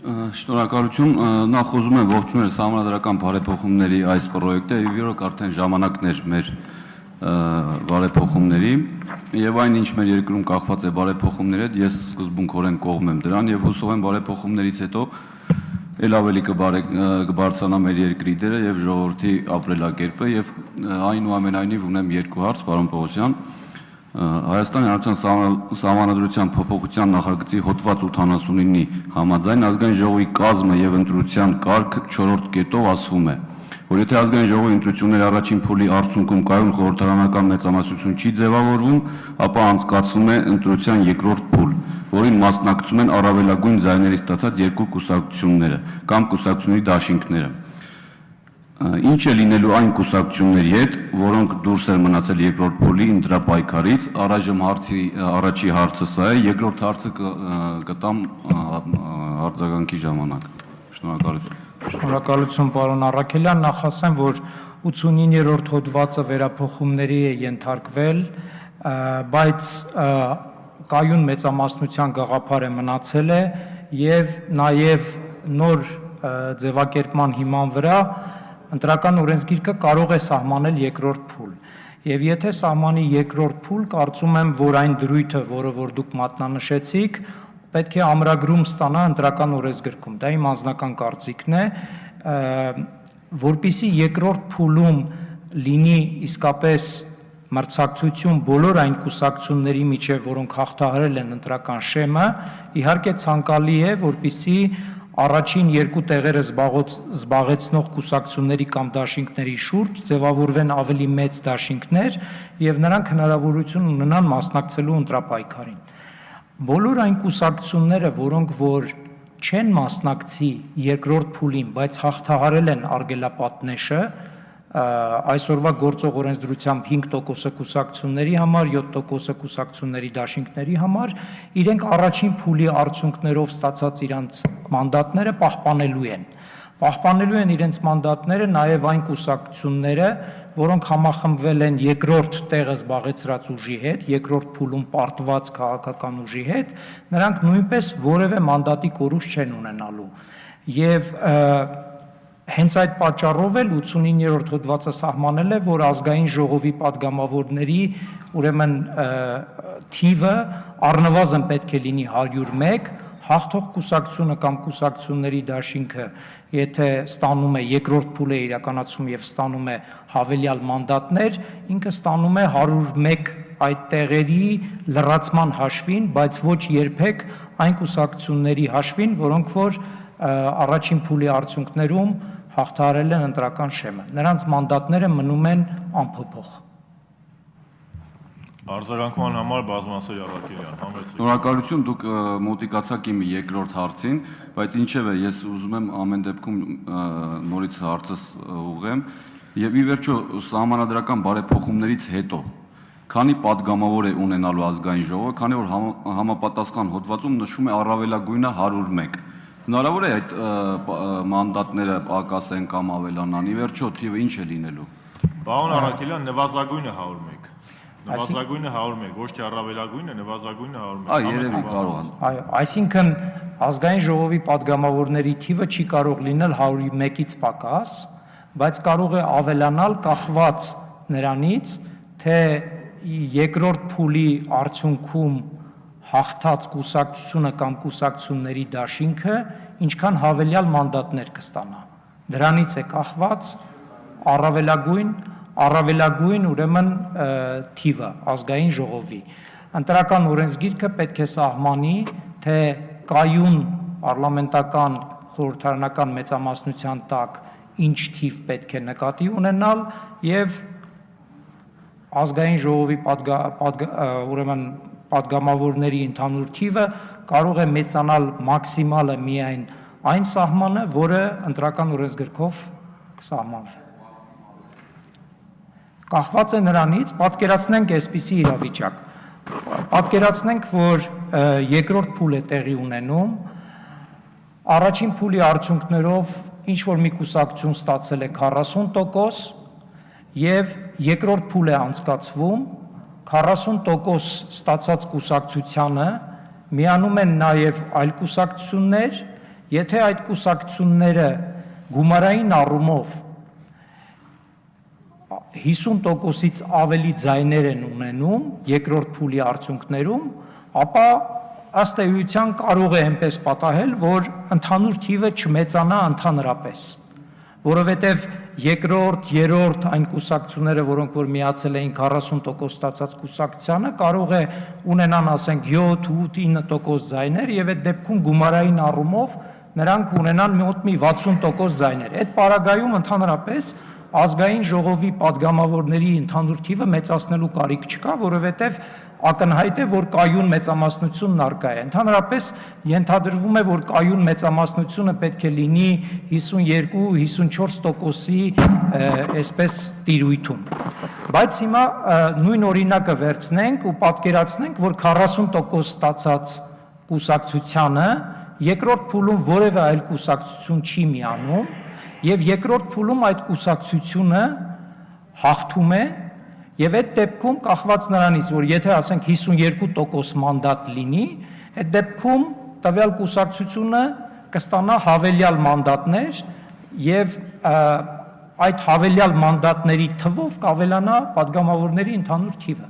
Շնորհակալություն, նախ ուզում եմ ողջունել Սահմանադրական բարեփոխումների այս պրոյեկտը եւ իրոք արդեն ժամանակն էր մեր բարեփոխումների եւ այն ինչ մեր երկրում կախված է բարեփոխումների հետ, ես սկզբունքորեն կողմ եմ դրան եւ հուսով եմ բարեփոխումներից հետո ել ավելի կբարձրանա մեր երկրի դերը եւ ժողովրդի ապրելակերպը եւ այնուամենայնիվ ունեմ երկու հարց, պարոն Պողոսյան։ Հայաստանի Հանրապետության Սահմանադրության փոփոխության նախագծի հոդված 89-ի համաձայն ազգային ժողովի կազմը եւ ընտրության կարգը 4-րդ կետով ասվում է, որ եթե ազգային ժողովի ընտրությունների առաջին փուլի արդյունքում կայուն խորհրդարանական մեծամասնություն չի ձևավորվում, ապա անցկացվում է ընտրության երկրորդ փուլ, որին մասնակցում են առավելագույն ձայների ստացած երկու կուսակցությունները կամ կուսակցությունների դաշինքները։ Ինչ է լինելու այն կուսակցությունների հետ, որոնք դուրս են մնացել երկրորդ փուլի ընտրապայքարից, առայժմ առաջի հարցը սա է, երկրորդ հարցը կտամ արձագանքի ժամանակ։ Շնորհակալություն։ Շնորհակալություն, պարոն Առաքելյան, նախ ասեմ, որ 89-րդ հոդվածը վերափոխումների է ենթարկվել, բայց կայուն մեծամասնության գաղափարը մնացել է եւ նաեւ նոր ձևակերպման հիման վրա ընտրական օրենսգիրքը կարող է սահմանել երկրորդ փուլ։ Եվ եթե սահմանի երկրորդ փուլ, կարծում եմ, որ այն դրույթը, որը որ դուք մատնանշեցիք, պետք է ամրագրում ստանա ընտրական օրենսգրքում։ Դա իմ անձնական կարծիքն է, որպեսզի երկրորդ փուլում լինի իսկապես մրցակցություն բոլոր այն կուսակցությունների միջև, որոնք հաղթահարել են ընտրական շեմը, իհարկե ցանկալի է, որպեսզի առաջին երկու տեղերը զբաղեցնող կուսակցությունների կամ դաշինքների շուրջ ձևավորվեն ավելի մեծ դաշինքներ եւ նրանք հնարավորություն ունենան մասնակցելու ընտրապայքարին։ Բոլոր այն կուսակցությունները, որոնք որ չեն մասնակցի երկրորդ փուլին, բայց հաղթահարել են արգելապատնեշը, այսօրվա գործող օրենսդրությամբ 5% կուսակցությունների համար, 7% կուսակցությունների դաշինքների համար, իրենք առաջին փուլի արդյունքներով ստացած իրանց մանդատները պահպանելու են։ Պահպանելու են իրենց մանդատները նաև այն կուսակցությունները, որոնք համախմբվել են երկրորդ տեղը զբաղեցրած ուժի հետ, երկրորդ փուլում պարտված քաղաքական ուժի հետ, նրանք նույնպես որևէ մանդատի կորուստ չեն ունենալու։ Եվ հենց այդ պատճառով էլ 89-րդ հոդվածը սահմանել է, որ ազգային ժողովի падգամավորների ուրեմն թիվը առնվազն պետք է լինի 101, հաղթող կուսակցությունը կամ կուսակցությունների դաշինքը, եթե ստանում է երկրորդ փուլը իրականացում եւ ստանում է հավելյալ մանդատներ, ինքը ստանում է 101 այդ տեղերի լրացման հաշվին, բայց ոչ երբեք այն կուսակցությունների հաշվին, որոնք որ առաջին փուլի արդյունքներում հաղթահարել են ընտրական շեմը։ Նրանց մանդատները մնում են անփոփոխ։ Արձագանքման համար բազմասեր Առաքելյան, համեցեք։ Շնորհակալություն, դուք մոտիկացաք իմ երկրորդ հարցին, բայց ինչևէ ես ուզում եմ ամեն դեպքում նորից հարցս ուղղեմ եւ ի վերջո սահմանադրական բարեփոխումներից հետո քանի падգամավոր է ունենալու ազգային ժողովը, քանի որ համապատասխան հոդվածում նշում է առավելագույնը 101։ Հնարավոր է այդ մանդատները պակասեն կամ ավելանան, ի վերջո թիվը ինչ է լինելու։ Պարոն Առաքելյան, նվազագույնը 101։ Նվազագույնը 101, ոչ թե առավելագույնը, նվազագույնը 101։ Այ երևի կարող է։ Այո, այսինքն ազգային ժողովի падգամավորների թիվը չի կարող լինել 101-ից պակաս, բայց կարող է ավելանալ կախված նրանից, թե երկրորդ փուլի արդյունքում հաղթած կուսակցությունը կամ կուսակցությունների դաշինքը ինչքան հավելյալ մանդատներ կստանա։ Դրանից է կախված առավելագույն ուրեմն թիվը ազգային ժողովի։ Ընտրական օրենսգիրքը պետք է սահմանի, թե կայուն պարլամենտական խորհրդարանական մեծամասնության տակ ինչ թիվ պետք է նկատի ունենալ եւ ազգային ժողովի ուրեմն падգամավորների ընդհանուր թիվը կարող է մեծանալ մաքսիմալը միայն այն սահմանը, որը ընտրական օրենսգրքով կսահմանվի։ Կախված է նրանից, պատկերացնենք այսպիսի իրավիճակ։ Պատկերացնենք, որ երկրորդ փուլ է տեղի ունենում, առաջին փուլի արդյունքներով ինչ որ մի կուսակցություն ստացել է 40% եւ երկրորդ փուլ է անցկացվում, 40% ստացած կուսակցությանը միանում են նաև այլ կուսակցություններ Եթե այդ կուսակցությունները գումարային առումով 50%-ից ավելի ձայներ են ունենում երկրորդ փուլի արդյունքներում, ապա ըստ էության կարող է այնպես պատահել, որ ընդհանուր թիվը չմեծանա ընդհանրապես, որովհետև երկրորդ, երրորդ այն կուսակցությունները, որոնք որ միացել էին 40% ստացած կուսակցությանը, կարող է ունենան, ասենք, 7-8-9% ձայներ եւ այդ դեպքում գումարային առումով նրանք ունենան մոտ մի 60% ձայներ։ Այդ պարագայում ընդհանրապես ազգային ժողովի падգամավորների ընդհանուր թիվը մեծացնելու կարիք չկա, որովհետև ակնհայտ է, որ կայուն մեծամասնությունն առկա է։ Ընդհանրապես ենթադրվում է, որ կայուն մեծամասնությունը պետք է լինի 52-54%-ի այսպես տիրույթում։ Բայց հիմա նույն օրինակը վերցնենք ու պատկերացնենք, որ 40% ստացած կուսակցությանը երկրորդ փուլում որևէ այլ կուսակցություն չի միանում, եւ երկրորդ փուլում այդ կուսակցությունը հաղթում է եւ այդ դեպքում կախված նրանից, որ եթե ասենք 52% մանդատ լինի, այդ դեպքում տվյալ կուսակցությունը կստանա հավելյալ մանդատներ եւ այդ հավելյալ մանդատների թվով կավելանա падգամավորների ընդհանուր թիվը։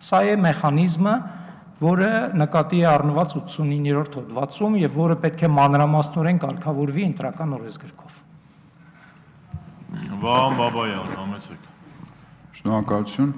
Սա է մեխանիզմը, որը նկատի է առնված 89-րդ հոդվածում եւ որը պետք է մանրամասնորեն կարգավորվի ընտրական օրենսգրքով։ Վահան Բաբայան, համեցեք։ Շնորհակալություն։